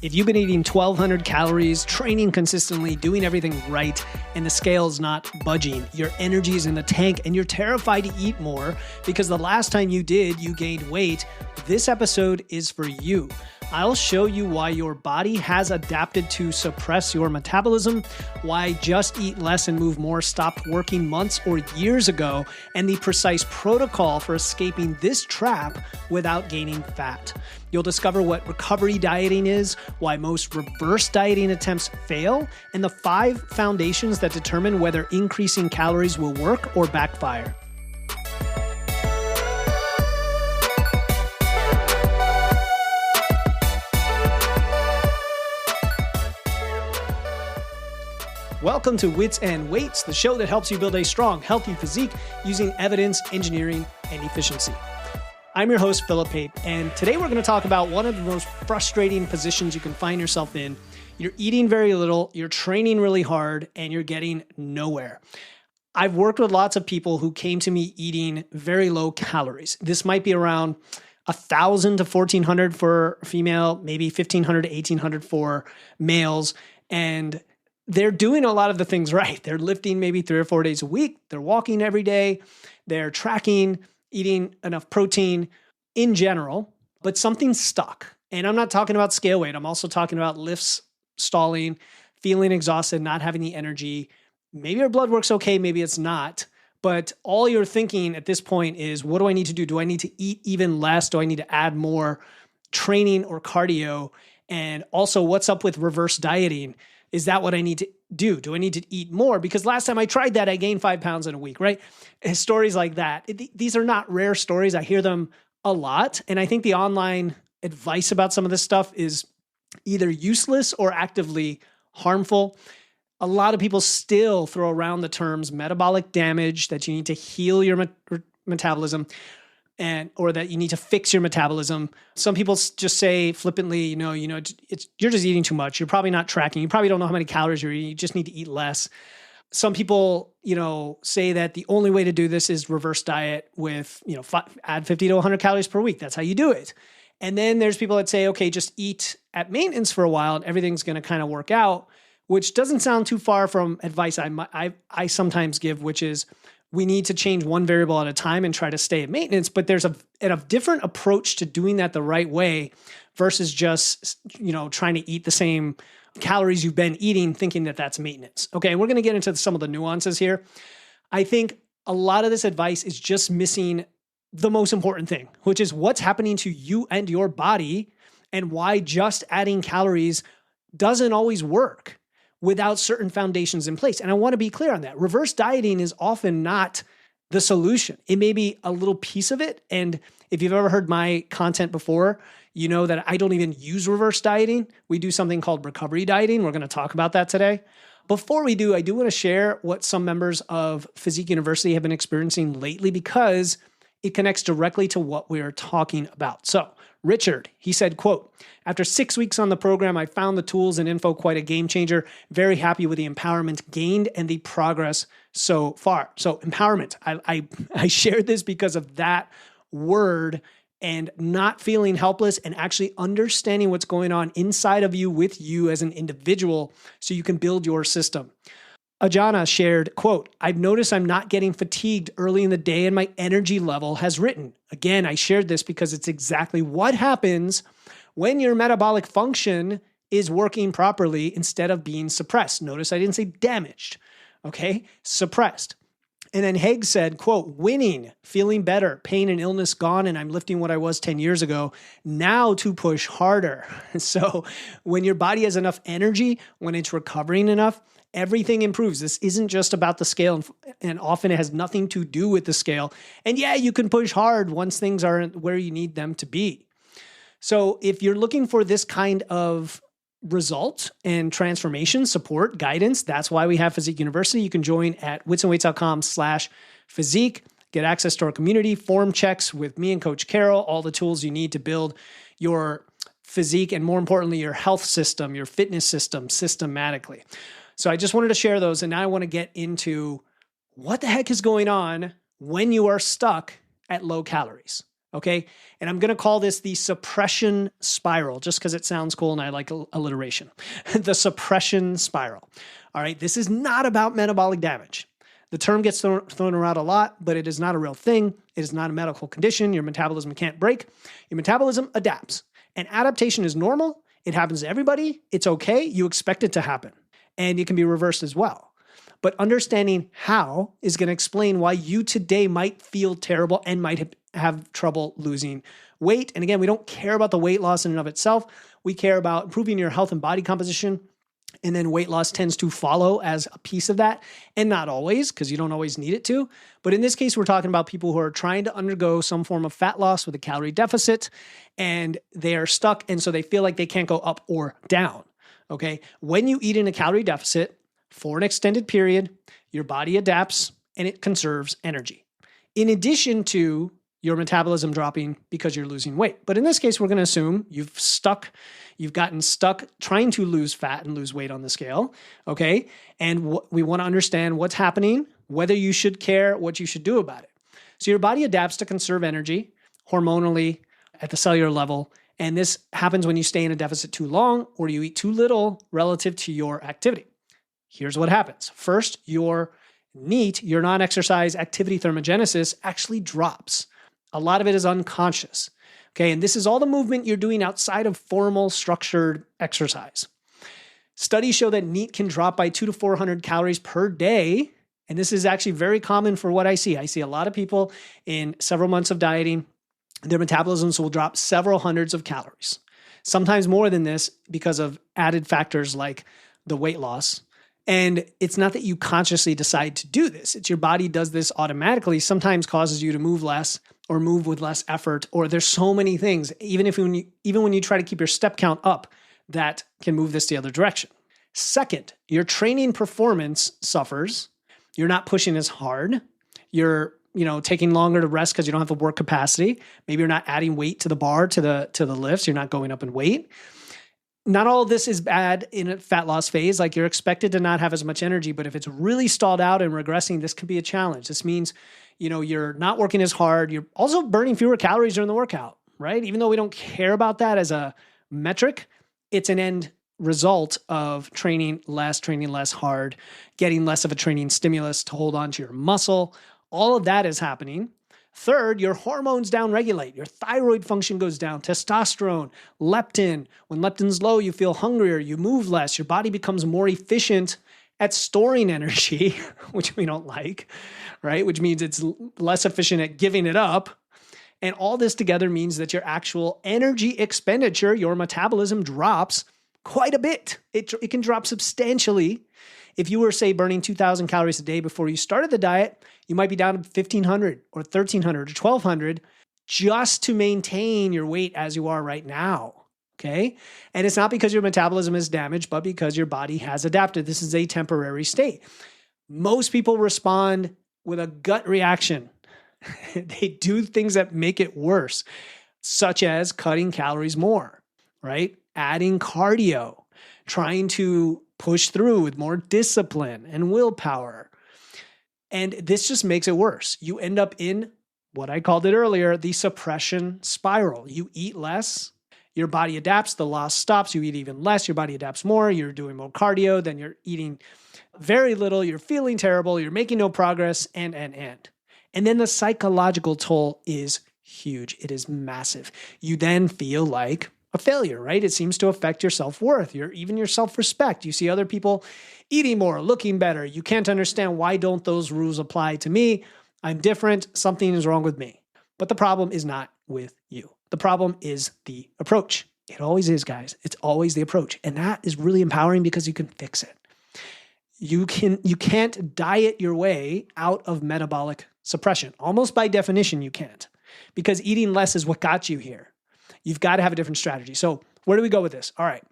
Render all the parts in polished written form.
If you've been eating 1,200 calories, training consistently, doing everything right, and the scale's not budging, your energy is in the tank, and you're terrified to eat more because the last time you did, you gained weight, this episode is for you. I'll show you why your body has adapted to suppress your metabolism, why just eat less and move more stopped working months or years ago, and the precise protocol for escaping this trap without gaining fat. You'll discover what recovery dieting is, why most reverse dieting attempts fail, and the 5 foundations that determine whether increasing calories will work or backfire. Welcome to Wits and Weights, the show that helps you build a strong, healthy physique using evidence, engineering, and efficiency. I'm your host, Philip Pape, and today we're going to talk about one of the most frustrating positions you can find yourself in. You're eating very little, you're training really hard, and you're getting nowhere. I've worked with lots of people who came to me eating very low calories. This might be around 1,000 to 1,400 for female, maybe 1,500 to 1,800 for males, and they're doing a lot of the things right. They're lifting maybe 3 or 4 days a week. They're walking every day. They're tracking, eating enough protein in general, but something's stuck. And I'm not talking about scale weight. I'm also talking about lifts stalling, feeling exhausted, not having the energy. Maybe your blood work's okay, maybe it's not. But all you're thinking at this point is, what do I need to do? Do I need to eat even less? Do I need to add more training or cardio? And also, what's up with reverse dieting? Is that what I need to do? Do I need to eat more? Because last time I tried that, I gained 5 pounds in a week, right? And stories like that. These are not rare stories. I hear them a lot. And I think the online advice about some of this stuff is either useless or actively harmful. A lot of people still throw around the terms metabolic damage, that you need to heal your metabolism, or that you need to fix your metabolism. Some people just say flippantly, you're just eating too much. You're probably not tracking. You probably don't know how many calories you're eating. You just need to eat less. Some people, say that the only way to do this is reverse diet with, add 50 to 100 calories per week. That's how you do it. And then there's people that say, okay, just eat at maintenance for a while and everything's going to kind of work out, which doesn't sound too far from advice I sometimes give, which is, we need to change one variable at a time and try to stay at maintenance. But there's a different approach to doing that the right way versus just, trying to eat the same calories you've been eating, thinking that that's maintenance. Okay, we're going to get into some of the nuances here. I think a lot of this advice is just missing the most important thing, which is what's happening to you and your body and why just adding calories doesn't always work without certain foundations in place. And I want to be clear on that. Reverse dieting is often not the solution. It may be a little piece of it. And if you've ever heard my content before, you know that I don't even use reverse dieting. We do something called recovery dieting. We're going to talk about that today. Before we do, I do want to share what some members of Physique University have been experiencing lately because it connects directly to what we're talking about. So Richard, he said, quote, after 6 weeks on the program, I found the tools and info quite a game changer. Very happy with the empowerment gained and the progress so far. So empowerment, I shared this because of that word and not feeling helpless and actually understanding what's going on inside of you with you as an individual so you can build your system. Ajana shared, quote, I've noticed I'm not getting fatigued early in the day and my energy level has risen. Again, I shared this because it's exactly what happens when your metabolic function is working properly instead of being suppressed. Notice I didn't say damaged, okay? Suppressed. And then Haig said, quote, winning, feeling better, pain and illness gone, and I'm lifting what I was 10 years ago, now to push harder. So when your body has enough energy, when it's recovering enough, everything improves. This isn't just about the scale, and often it has nothing to do with the scale. And yeah, you can push hard once things aren't where you need them to be. So if you're looking for this kind of result and transformation, support, guidance, that's why we have Physique University. You can join at witsandweights.com/physique, get access to our community, form checks with me and Coach Carol, all the tools you need to build your physique and more importantly, your health system, your fitness system systematically. So I just wanted to share those. And now I want to get into what the heck is going on when you are stuck at low calories. Okay. And I'm going to call this the suppression spiral just because it sounds cool and I like alliteration. The suppression spiral. All right. This is not about metabolic damage. The term gets thrown around a lot, but it is not a real thing. It is not a medical condition. Your metabolism can't break. Your metabolism adapts. And adaptation is normal. It happens to everybody. It's okay. You expect it to happen. And it can be reversed as well. But understanding how is going to explain why you today might feel terrible and might have trouble losing weight. And again, we don't care about the weight loss in and of itself. We care about improving your health and body composition. And then weight loss tends to follow as a piece of that. And not always, because you don't always need it to. But in this case, we're talking about people who are trying to undergo some form of fat loss with a calorie deficit. And they are stuck. And so they feel like they can't go up or down. Okay. When you eat in a calorie deficit for an extended period, your body adapts and it conserves energy. In addition to your metabolism dropping because you're losing weight. But in this case, we're going to assume you've gotten stuck trying to lose fat and lose weight on the scale, okay? And we want to understand what's happening, whether you should care, what you should do about it. So your body adapts to conserve energy hormonally at the cellular level, and this happens when you stay in a deficit too long or you eat too little relative to your activity. Here's what happens. First, your NEAT, your non-exercise activity thermogenesis, actually drops. A lot of it is unconscious. Okay, and this is all the movement you're doing outside of formal structured exercise. Studies show that NEAT can drop by 200 to 400 calories per day. And this is actually very common for what I see. I see a lot of people in several months of dieting, their metabolisms will drop several hundreds of calories. Sometimes more than this because of added factors like the weight loss. And it's not that you consciously decide to do this. It's your body does this automatically, sometimes causes you to move less or move with less effort, or there's so many things, even when you try to keep your step count up, that can move this the other direction. Second, your training performance suffers. You're not pushing as hard. You're taking longer to rest because you don't have the work capacity. Maybe you're not adding weight to the bar, to the lifts. You're not going up in weight. Not all of this is bad in a fat loss phase. Like, you're expected to not have as much energy, but if it's really stalled out and regressing, this can be a challenge. This means, you're not working as hard. You're also burning fewer calories during the workout, right? Even though we don't care about that as a metric, it's an end result of training less hard, getting less of a training stimulus to hold on to your muscle. All of that is happening. Third, your hormones downregulate. Your thyroid function goes down, testosterone, leptin. When leptin's low, you feel hungrier, you move less, your body becomes more efficient at storing energy, which we don't like, right? Which means it's less efficient at giving it up. And all this together means that your actual energy expenditure, your metabolism, drops quite a bit. It can drop substantially. If you were, say, burning 2,000 calories a day before you started the diet, you might be down to 1,500 or 1,300 or 1,200 just to maintain your weight as you are right now, okay? And it's not because your metabolism is damaged, but because your body has adapted. This is a temporary state. Most people respond with a gut reaction. They do things that make it worse, such as cutting calories more, right? Adding cardio, trying to push through with more discipline and willpower. And this just makes it worse. You end up in what I called it earlier, the suppression spiral. You eat less, your body adapts, the loss stops, you eat even less, your body adapts more, you're doing more cardio, then you're eating very little, you're feeling terrible, you're making no progress, and. And then the psychological toll is huge. It is massive. You then feel like a failure, right? It seems to affect your self-worth, even your self-respect. You see other people eating more, looking better. You can't understand, why don't those rules apply to me? I'm different. Something is wrong with me. But the problem is not with you. The problem is the approach. It always is, guys. It's always the approach. And that is really empowering because you can fix it. You can't diet your way out of metabolic suppression. Almost by definition, you can't, because eating less is what got you here. You've got to have a different strategy. So where do we go with this? All right.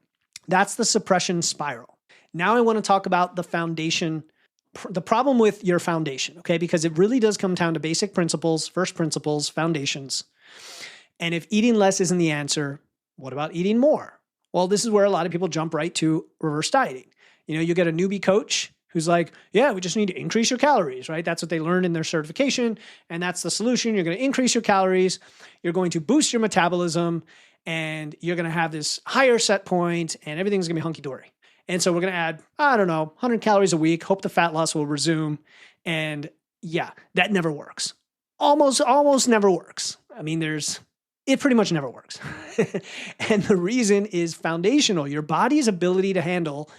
That's the suppression spiral. Now I want to talk about the foundation, the problem with your foundation, okay? Because it really does come down to basic principles, first principles, foundations. And if eating less isn't the answer, what about eating more? Well, this is where a lot of people jump right to reverse dieting. You get a newbie coach who's like, yeah, we just need to increase your calories, right? That's what they learned in their certification. And that's the solution. You're going to increase your calories. You're going to boost your metabolism, and you're going to have this higher set point, and everything's going to be hunky-dory. And so we're going to add, 100 calories a week, hope the fat loss will resume. And yeah, that never works. Almost never works. I mean, it pretty much never works. And the reason is foundational. Your body's ability to handle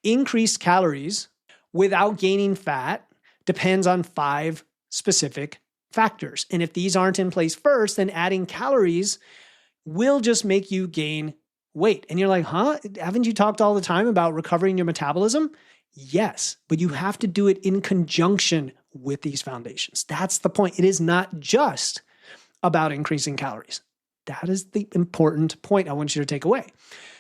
increased calories without gaining fat depends on 5 specific factors. And if these aren't in place first, then adding calories will just make you gain weight. And you're like, haven't you talked all the time about recovering your metabolism? Yes, but you have to do it in conjunction with these foundations. That's the point. It is not just about increasing calories. That is the important point I want you to take away.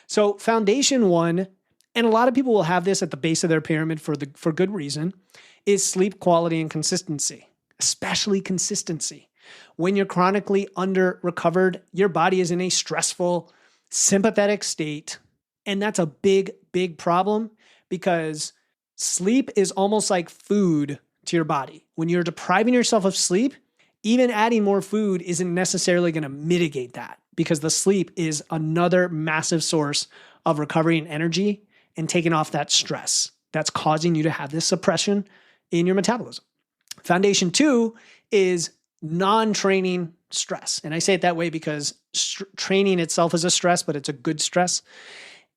So foundation 1, and a lot of people will have this at the base of their pyramid for good reason, is sleep quality and consistency, especially consistency. When you're chronically under-recovered, your body is in a stressful, sympathetic state. And that's a big, big problem because sleep is almost like food to your body. When you're depriving yourself of sleep, even adding more food isn't necessarily going to mitigate that because the sleep is another massive source of recovery and energy and taking off that stress that's causing you to have this suppression in your metabolism. Foundation 2 is non-training stress. And I say it that way because training itself is a stress, but it's a good stress.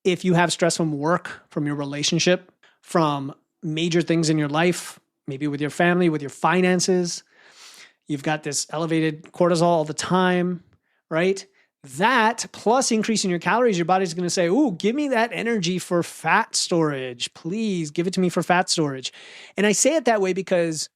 If you have stress from work, from your relationship, from major things in your life, maybe with your family, with your finances, you've got this elevated cortisol all the time, right? That plus increasing your calories, your body's going to say, ooh, give me that energy for fat storage. Please give it to me for fat storage. And I say it that way because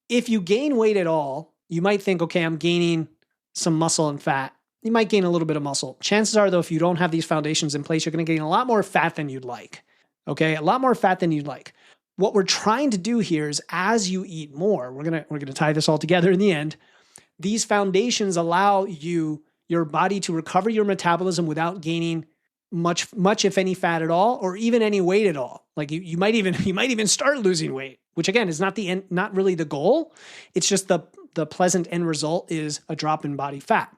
if you gain weight at all, you might think, okay, I'm gaining some muscle and fat. You might gain a little bit of muscle. Chances are, though, if you don't have these foundations in place, you're going to gain a lot more fat than you'd like. Okay, a lot more fat than you'd like. What we're trying to do here is as you eat more, we're gonna tie this all together in the end. These foundations allow your body to recover your metabolism without gaining much if any fat at all, or even any weight at all. Like you might even start losing weight, which again is not really the goal. It's just the pleasant end result is a drop in body fat.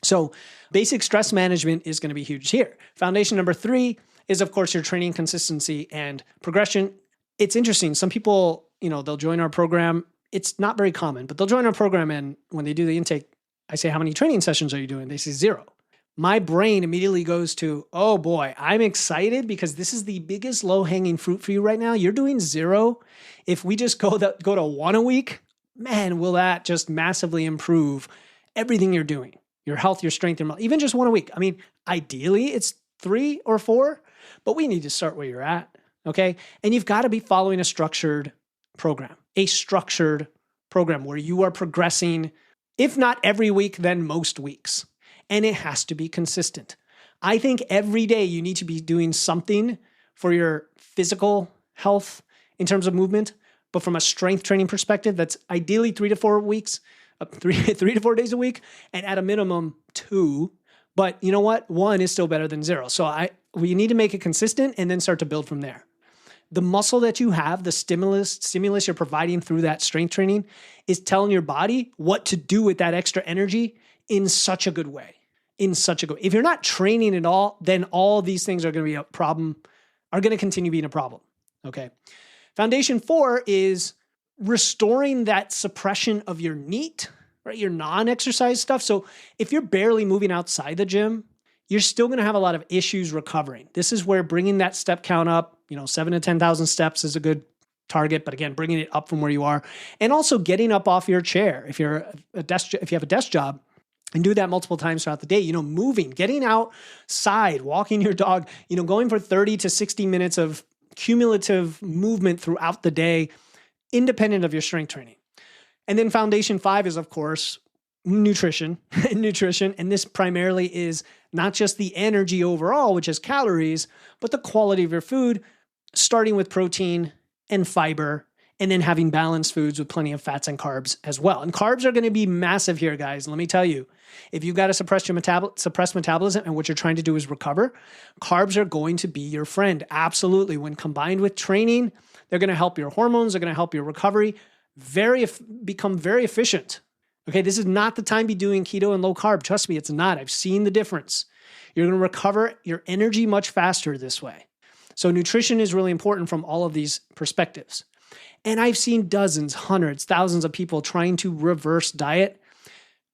So basic stress management is going to be huge here. Foundation number 3 is, of course, your training consistency and progression. It's interesting. Some people, they'll join our program. It's not very common, but they'll join our program, and when they do the intake, I say, how many training sessions are you doing? They say 0. My brain immediately goes to, oh boy, I'm excited because this is the biggest low-hanging fruit for you right now. You're doing 0. If we just go to 1 a week, man, will that just massively improve everything you're doing, your health, your strength, even just 1 a week. I mean, ideally it's 3 or 4, but we need to start where you're at. Okay. And you've got to be following a structured program where you are progressing, if not every week, then most weeks. And it has to be consistent. I think every day you need to be doing something for your physical health in terms of movement, but from a strength training perspective, that's ideally 3 to 4 weeks, 3 to 4 days a week, and at a minimum 2. But you know what? 1 is still better than 0. So we need to make it consistent and then start to build from there. The muscle that you have, the stimulus you're providing through that strength training is telling your body what to do with that extra energy in such a good way. If you're not training at all, then all these things are going to be a problem, are going to continue being a problem. Okay. Foundation 4 is restoring that suppression of your NEAT, right? Your non-exercise stuff. So if you're barely moving outside the gym, you're still going to have a lot of issues recovering. This is where bringing that step count up, 7 to 10,000 steps is a good target, but again, bringing it up from where you are, and also getting up off your chair. If you have a desk job, and do that multiple times throughout the day, moving, getting outside, walking your dog, going for 30 to 60 minutes of cumulative movement throughout the day, independent of your strength training. And then foundation 5 is, of course, nutrition. And this primarily is not just the energy overall, which is calories, but the quality of your food, starting with protein and fiber, and then having balanced foods with plenty of fats and carbs as well. And carbs are going to be massive here, guys. Let me tell you, if you've got to suppress metabolism and what you're trying to do is recover, carbs are going to be your friend. Absolutely. When combined with training, They're going to help your hormones. They're going to help your recovery become very efficient. Okay, this is not the time to be doing keto and low carb. Trust me, it's not. I've seen the difference. You're going to recover your energy much faster this way. So nutrition is really important from all of these perspectives. And I've seen dozens, hundreds, thousands of people trying to reverse diet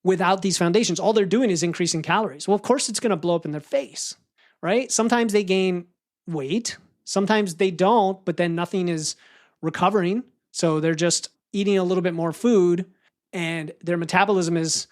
without these foundations. All they're doing is increasing calories. Well, of course, it's going to blow up in their face, right? Sometimes they gain weight. Sometimes they don't, but then nothing is recovering. So they're just eating a little bit more food and their metabolism is,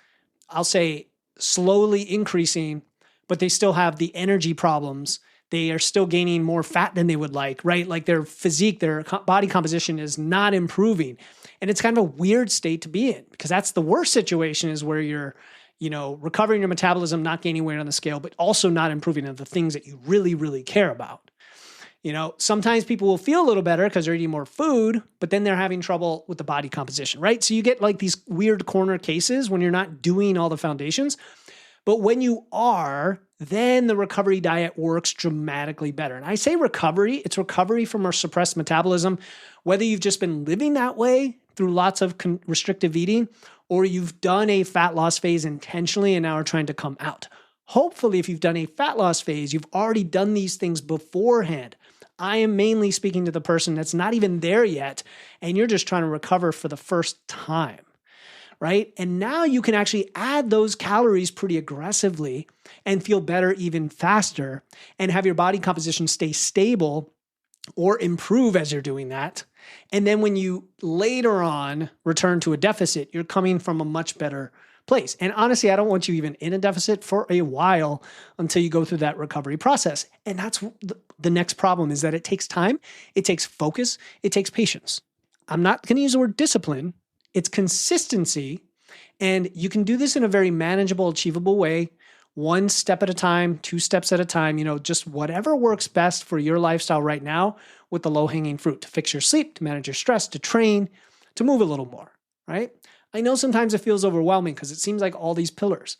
I'll say, slowly increasing, but they still have the energy problems. They are still gaining more fat than they would like, right? Like their physique, their body composition is not improving. And it's kind of a weird state to be in because that's the worst situation is where you're, recovering your metabolism, not gaining weight on the scale, but also not improving on the things that you really, really care about. Sometimes people will feel a little better because they're eating more food, but then they're having trouble with the body composition, right? So you get like these weird corner cases when you're not doing all the foundations. But when you are, then the recovery diet works dramatically better. And I say recovery, it's recovery from our suppressed metabolism, whether you've just been living that way through lots of restrictive eating, or you've done a fat loss phase intentionally and now are trying to come out. Hopefully, if you've done a fat loss phase, you've already done these things beforehand. I am mainly speaking to the person that's not even there yet, and you're just trying to recover for the first time, right? And now you can actually add those calories pretty aggressively and feel better even faster and have your body composition stay stable or improve as you're doing that. And then when you later on return to a deficit, you're coming from a much better place. And honestly, I don't want you even in a deficit for a while until you go through that recovery process. And that's the next problem is that it takes time, it takes focus, it takes patience. I'm not going to use the word discipline. It's consistency. And you can do this in a very manageable, achievable way, 1 step at a time, 2 steps at a time, just whatever works best for your lifestyle right now with the low-hanging fruit to fix your sleep, to manage your stress, to train, to move a little more, right? I know sometimes it feels overwhelming because it seems like all these pillars.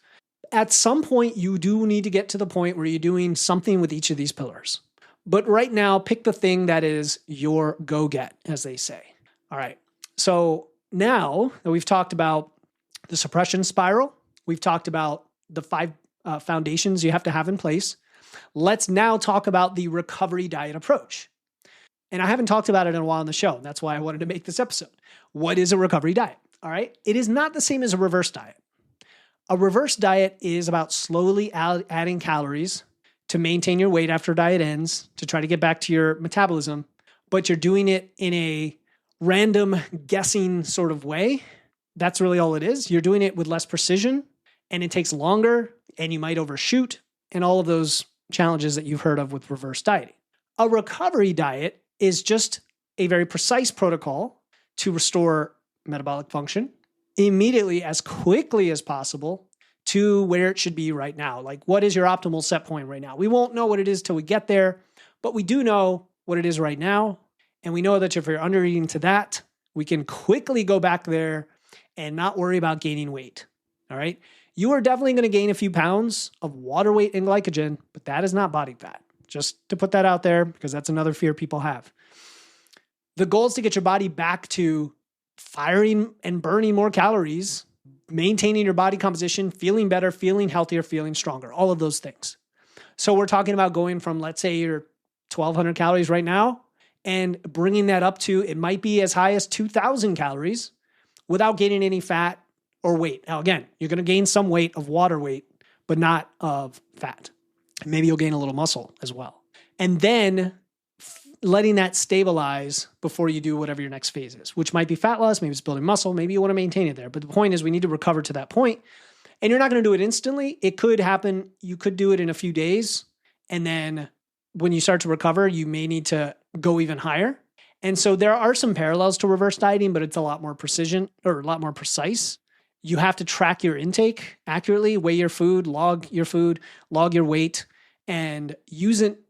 At some point, you do need to get to the point where you're doing something with each of these pillars. But right now, pick the thing that is your go-get, as they say. All right. So now that we've talked about the suppression spiral, we've talked about the 5 foundations you have to have in place. Let's now talk about the recovery diet approach. And I haven't talked about it in a while on the show. That's why I wanted to make this episode. What is a recovery diet? All right. It is not the same as a reverse diet. A reverse diet is about slowly adding calories to maintain your weight after diet ends, to try to get back to your metabolism, but you're doing it in a random guessing sort of way. That's really all it is. You're doing it with less precision and it takes longer and you might overshoot and all of those challenges that you've heard of with reverse dieting. A recovery diet is just a very precise protocol to restore metabolic function immediately as quickly as possible to where it should be right now. Like, what is your optimal set point right now? We won't know what it is till we get there, but we do know what it is right now. And we know that if you're under eating to that, we can quickly go back there and not worry about gaining weight. All right. You are definitely going to gain a few pounds of water weight and glycogen, but that is not body fat. Just to put that out there because that's another fear people have. The goal is to get your body back to firing and burning more calories, maintaining your body composition, feeling better, feeling healthier, feeling stronger, all of those things. So we're talking about going from, let's say you're 1,200 calories right now and bringing that up to, it might be as high as 2,000 calories without gaining any fat or weight. Now, again, you're going to gain some weight of water weight, but not of fat. Maybe you'll gain a little muscle as well. And then letting that stabilize before you do whatever your next phase is, which might be fat loss, maybe it's building muscle, maybe you want to maintain it there. But the point is we need to recover to that point. And you're not going to do it instantly. It could happen. You could do it in a few days. And then when you start to recover, you may need to go even higher. And so there are some parallels to reverse dieting, but it's a lot more precision or a lot more precise. You have to track your intake accurately, weigh your food, log your weight, and use it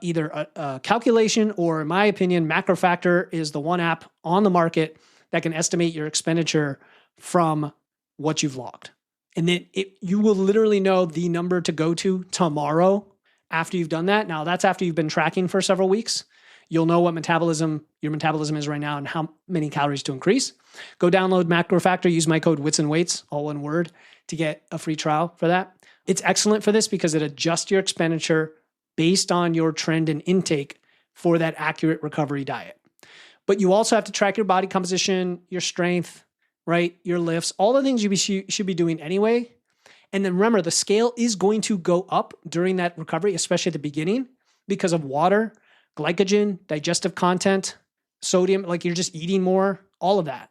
either a calculation or, in my opinion, MacroFactor is the one app on the market that can estimate your expenditure from what you've logged. And then you will literally know the number to go to tomorrow after you've done that. Now, that's after you've been tracking for several weeks. You'll know what your metabolism is right now and how many calories to increase. Go download Macro Factor, use my code Wits and Weights, all one word, to get a free trial for that. It's excellent for this because it adjusts your expenditure based on your trend and intake for that accurate recovery diet. But you also have to track your body composition, your strength, right? Your lifts, all the things you should be doing anyway. And then remember, the scale is going to go up during that recovery, especially at the beginning, because of water, glycogen, digestive content, sodium, like you're just eating more, all of that.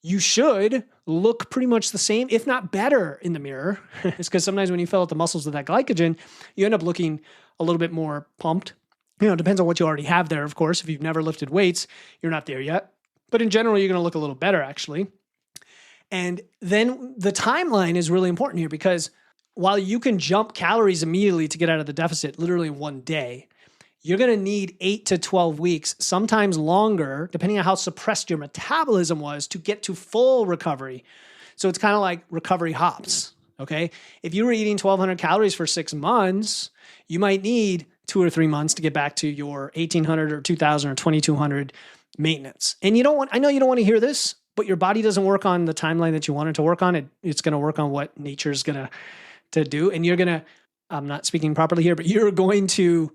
You should look pretty much the same, if not better, in the mirror. It's because sometimes when you fill out the muscles with that glycogen, you end up looking a little bit more pumped. It depends on what you already have there, of course. If you've never lifted weights, you're not there yet. But in general, you're going to look a little better, actually. And then the timeline is really important here because while you can jump calories immediately to get out of the deficit, literally in one day, you're going to need 8 to 12 weeks, sometimes longer, depending on how suppressed your metabolism was, to get to full recovery. So it's kind of like recovery hops, okay? If you were eating 1,200 calories for 6 months, you might need 2 or 3 months to get back to your 1,800 or 2,000 or 2,200 maintenance. And I know you don't want to hear this, but your body doesn't work on the timeline that you want it to work on. It's going to work on what nature's going to do. And I'm not speaking properly here, but you're going to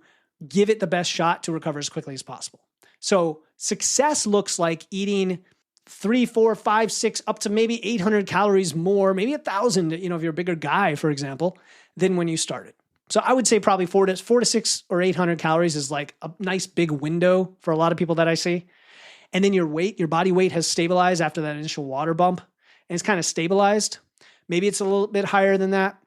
give it the best shot to recover as quickly as possible. So success looks like eating 3, 4, 5, 6, up to maybe 800 calories more, maybe 1,000, if you're a bigger guy, for example, than when you started. So I would say probably 4 to 6 or 800 calories is like a nice big window for a lot of people that I see. And then your body weight has stabilized after that initial water bump, and it's kind of stabilized. Maybe it's a little bit higher than that,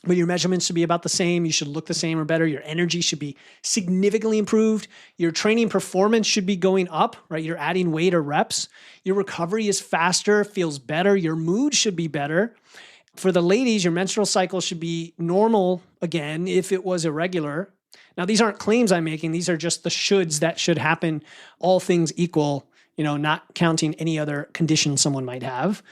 but your measurements should be about the same. You should look the same or better. Your energy should be significantly improved. Your training performance should be going up, right? You're adding weight or reps. Your recovery is faster, feels better. Your mood should be better. For the ladies, your menstrual cycle should be normal again if it was irregular. Now, these aren't claims I'm making. These are just the shoulds that should happen, all things equal, not counting any other condition someone might have.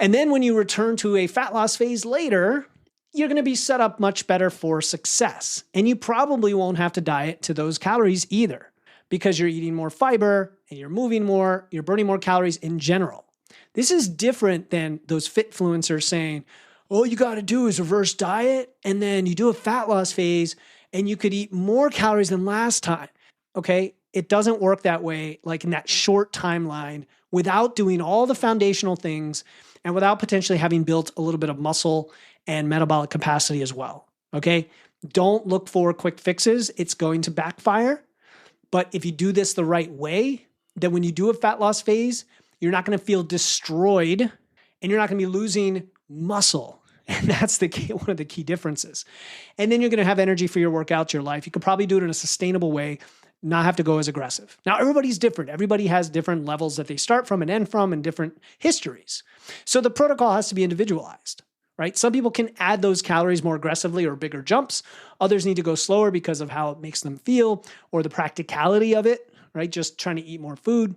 And then when you return to a fat loss phase later, you're going to be set up much better for success. And you probably won't have to diet to those calories either because you're eating more fiber and you're moving more, you're burning more calories in general. This is different than those fitfluencers saying, all you got to do is reverse diet and then you do a fat loss phase and you could eat more calories than last time. Okay? It doesn't work that way, like in that short timeline, without doing all the foundational things and without potentially having built a little bit of muscle and metabolic capacity as well. Okay? Don't look for quick fixes. It's going to backfire. But if you do this the right way, then when you do a fat loss phase, you're not going to feel destroyed and you're not going to be losing muscle. And that's one of the key differences. And then you're going to have energy for your workouts, your life. You could probably do it in a sustainable way, not have to go as aggressive. Now, everybody's different. Everybody has different levels that they start from and end from and different histories. So the protocol has to be individualized, right? Some people can add those calories more aggressively or bigger jumps. Others need to go slower because of how it makes them feel or the practicality of it, right? Just trying to eat more food.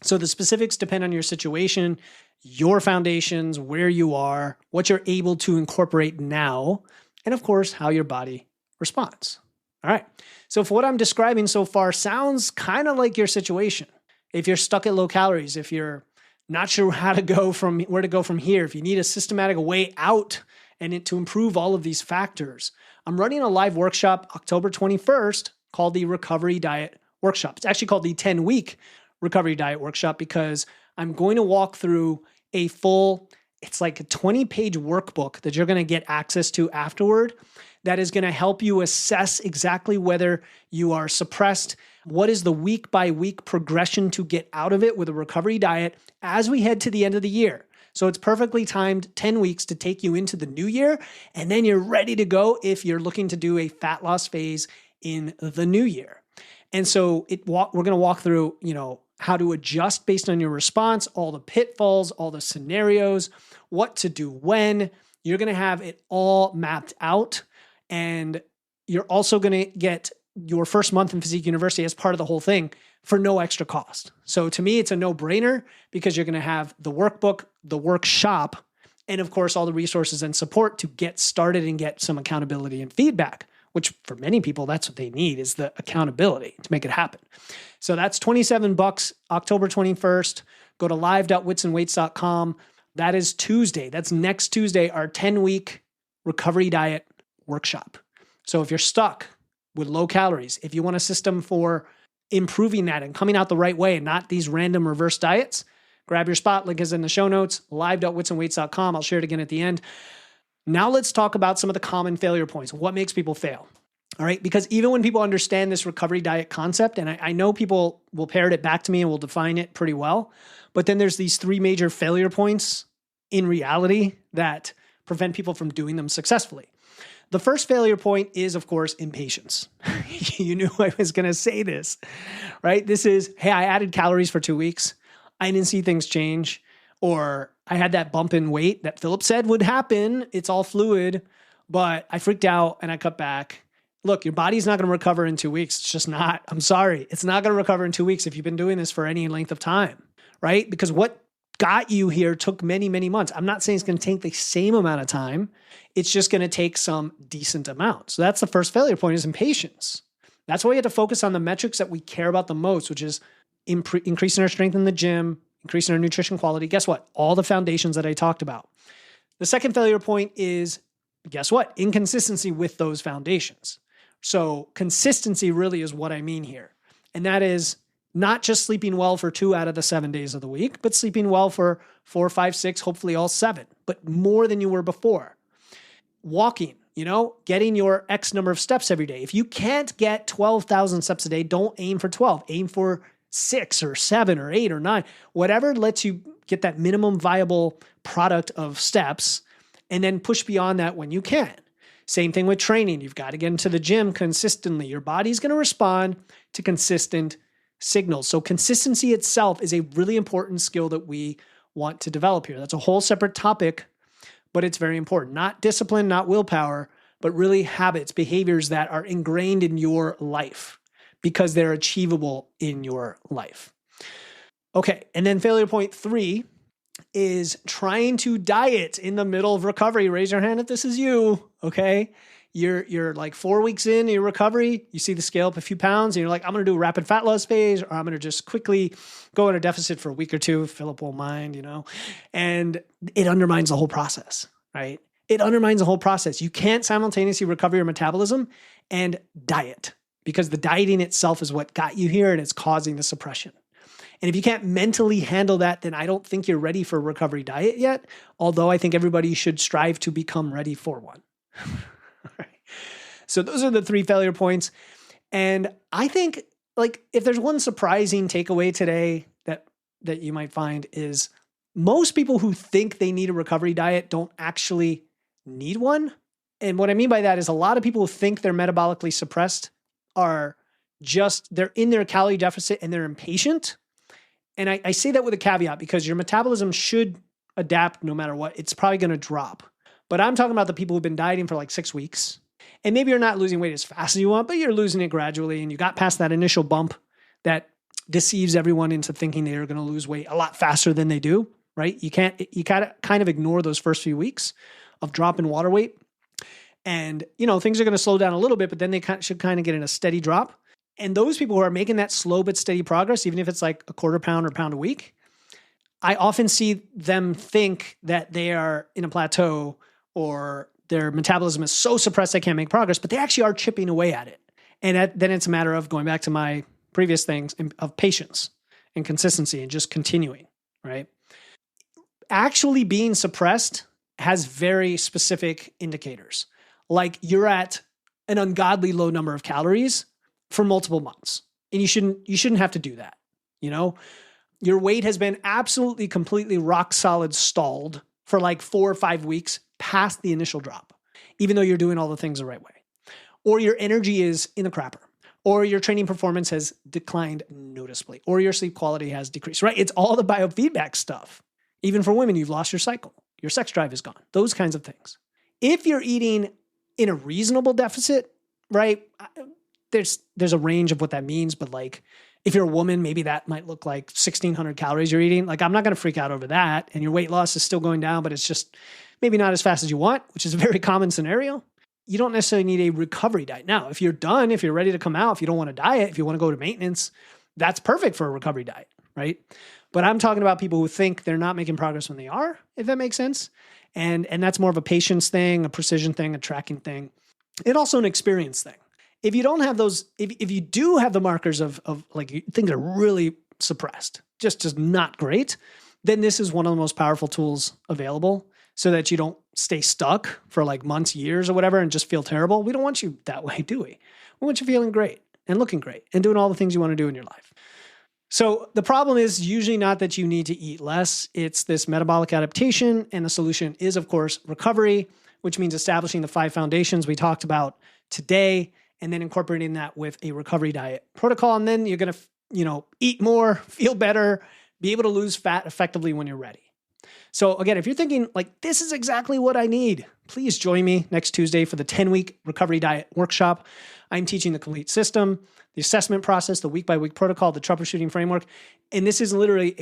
So the specifics depend on your situation, your foundations, where you are, what you're able to incorporate now, and of course, how your body responds. All right. So for what I'm describing so far sounds kind of like your situation. If you're stuck at low calories, if you're not sure where to go from here, if you need a systematic way out and to improve all of these factors, I'm running a live workshop October 21st called the Recovery Diet Workshop. It's actually called the 10-week Recovery Diet Workshop because I'm going to walk through it's like a 20-page workbook that you're going to get access to afterward that is going to help you assess exactly whether you are suppressed, what is the week-by-week progression to get out of it with a recovery diet as we head to the end of the year. So it's perfectly timed 10 weeks to take you into the new year, and then you're ready to go if you're looking to do a fat loss phase in the new year. And so we're going to walk through, how to adjust based on your response, all the pitfalls, all the scenarios, what to do when. You're going to have it all mapped out. And you're also going to get your first month in Physique University as part of the whole thing for no extra cost. So to me, it's a no-brainer because you're going to have the workbook, the workshop, and of course, all the resources and support to get started and get some accountability and feedback which for many people, that's what they need, is the accountability to make it happen. So that's $27, October 21st. Go to live.witsandweights.com. That is Tuesday. That's next Tuesday, our 10-week recovery diet workshop. So if you're stuck with low calories, if you want a system for improving that and coming out the right way and not these random reverse diets, grab your spot. Link is in the show notes, live.witsandweights.com. I'll share it again at the end. Now let's talk about some of the common failure points. What makes people fail? All right. Because even when people understand this recovery diet concept, and I know people will parrot it back to me and will define it pretty well, but then there's these three major failure points in reality that prevent people from doing them successfully. The first failure point is, of course, impatience. You knew I was going to say this, right? This is, hey, I added calories for 2 weeks. I didn't see things change. Or I had that bump in weight that Philip said would happen. It's all fluid, but I freaked out and I cut back. Look, your body's not going to recover in 2 weeks. It's just not. I'm sorry. It's not going to recover in 2 weeks if you've been doing this for any length of time, right? Because what got you here took many, many months. I'm not saying it's going to take the same amount of time. It's just going to take some decent amount. So that's the first failure point, is impatience. That's why we have to focus on the metrics that we care about the most, which is increasing our strength in the gym, increasing our nutrition quality. Guess what? All the foundations that I talked about. The second failure point is, guess what? Inconsistency with those foundations. So consistency really is what I mean here. And that is not just sleeping well for 2 out of the 7 days of the week, but sleeping well for 4, 5, 6, hopefully all 7, but more than you were before. Walking, getting your X number of steps every day. If you can't get 12,000 steps a day, don't aim for 12. Aim for 6 or 7 or 8 or 9, whatever lets you get that minimum viable product of steps, and then push beyond that when you can. Same thing with training. You've got to get into the gym consistently. Your body's going to respond to consistent signals. So consistency itself is a really important skill that we want to develop here. That's a whole separate topic, but it's very important. Not discipline, not willpower, but really habits, behaviors that are ingrained in your life because they're achievable in your life. Okay, and then failure point 3 is trying to diet in the middle of recovery. Raise your hand if this is you, okay? You're like 4 weeks in your recovery, you see the scale up a few pounds, and you're like, I'm going to do a rapid fat loss phase, or I'm going to just quickly go in a deficit for a week or two. Philip won't mind, and it undermines the whole process, right? It undermines the whole process. You can't simultaneously recover your metabolism and diet, because the dieting itself is what got you here and it's causing the suppression. And if you can't mentally handle that, then I don't think you're ready for a recovery diet yet, although I think everybody should strive to become ready for one. All right. So those are the 3 failure points. And I think, if there's one surprising takeaway today that you might find, is most people who think they need a recovery diet don't actually need one. And what I mean by that is a lot of people who think they're metabolically suppressed they're in their calorie deficit and they're impatient. And I say that with a caveat because your metabolism should adapt no matter what. It's probably going to drop. But I'm talking about the people who've been dieting for like 6 weeks. And maybe you're not losing weight as fast as you want, but you're losing it gradually. And you got past that initial bump that deceives everyone into thinking they're going to lose weight a lot faster than they do, right? You gotta kind of ignore those first few weeks of drop in water weight. And, things are going to slow down a little bit, but then they should kind of get in a steady drop. And those people who are making that slow but steady progress, even if it's like a quarter pound or pound a week, I often see them think that they are in a plateau or their metabolism is so suppressed they can't make progress, but they actually are chipping away at it. And then it's a matter of going back to my previous things of patience and consistency and just continuing, right? Actually being suppressed has very specific indicators. Like you're at an ungodly low number of calories for multiple months. And you shouldn't have to do that. Your weight has been absolutely, completely rock solid stalled for like 4 or 5 weeks past the initial drop, even though you're doing all the things the right way. Or your energy is in the crapper, or your training performance has declined noticeably, or your sleep quality has decreased, right? It's all the biofeedback stuff. Even for women, you've lost your cycle. Your sex drive is gone. Those kinds of things. If you're eating in a reasonable deficit, right? There's a range of what that means, but if you're a woman, maybe that might look like 1,600 calories you're eating. I'm not going to freak out over that. And your weight loss is still going down, but it's just maybe not as fast as you want, which is a very common scenario. you don't necessarily need a recovery diet. Now, if you're done, if you're ready to come out, if you don't want to diet, if you want to go to maintenance, that's perfect for a recovery diet, right? But I'm talking about people who think they're not making progress when they are, if that makes sense. And that's more of a patience thing, a precision thing, a tracking thing, and also an experience thing. If you don't have those, if you do have the markers of like you think they're really suppressed, just not great, then this is one of the most powerful tools available so that you don't stay stuck for like months, years or whatever and just feel terrible. We don't want you that way, do we? We want you feeling great and looking great and doing all the things you want to do in your life. So the problem is usually not that you need to eat less. It's this metabolic adaptation. And the solution is, of course, recovery, which means establishing the 5 foundations we talked about today, and then incorporating that with a recovery diet protocol. And then you're going to, eat more, feel better, be able to lose fat effectively when you're ready. So again, if you're thinking like, this is exactly what I need, please join me next Tuesday for the 10-week recovery diet workshop. I'm teaching the complete system, the assessment process, the week-by-week protocol, the troubleshooting framework. And this is literally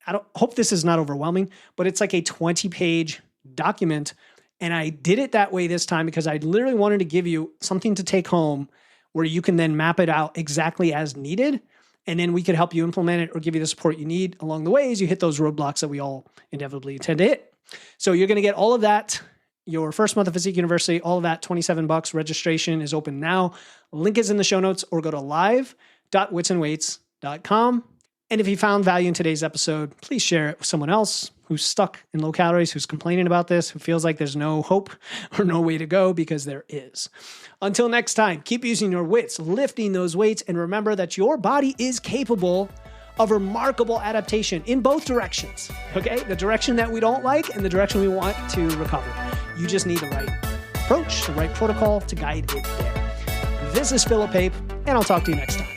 I hope this is not overwhelming, but it's like a 20-page document. And I did it that way this time because I literally wanted to give you something to take home where you can then map it out exactly as needed. And then we could help you implement it or give you the support you need along the way as you hit those roadblocks that we all inevitably tend to hit. So you're going to get all of that, your first month of Physique University, all of that, $27. Registration is open now. Link is in the show notes or go to live.witsandweights.com. And if you found value in today's episode, please share it with someone else who's stuck in low calories, who's complaining about this, who feels like there's no hope or no way to go, because there is. Until next time, keep using your wits, lifting those weights, and remember that your body is capable of remarkable adaptation in both directions, okay? The direction that we don't like and the direction we want to recover. You just need the right approach, the right protocol to guide it there. This is Philip Pape, and I'll talk to you next time.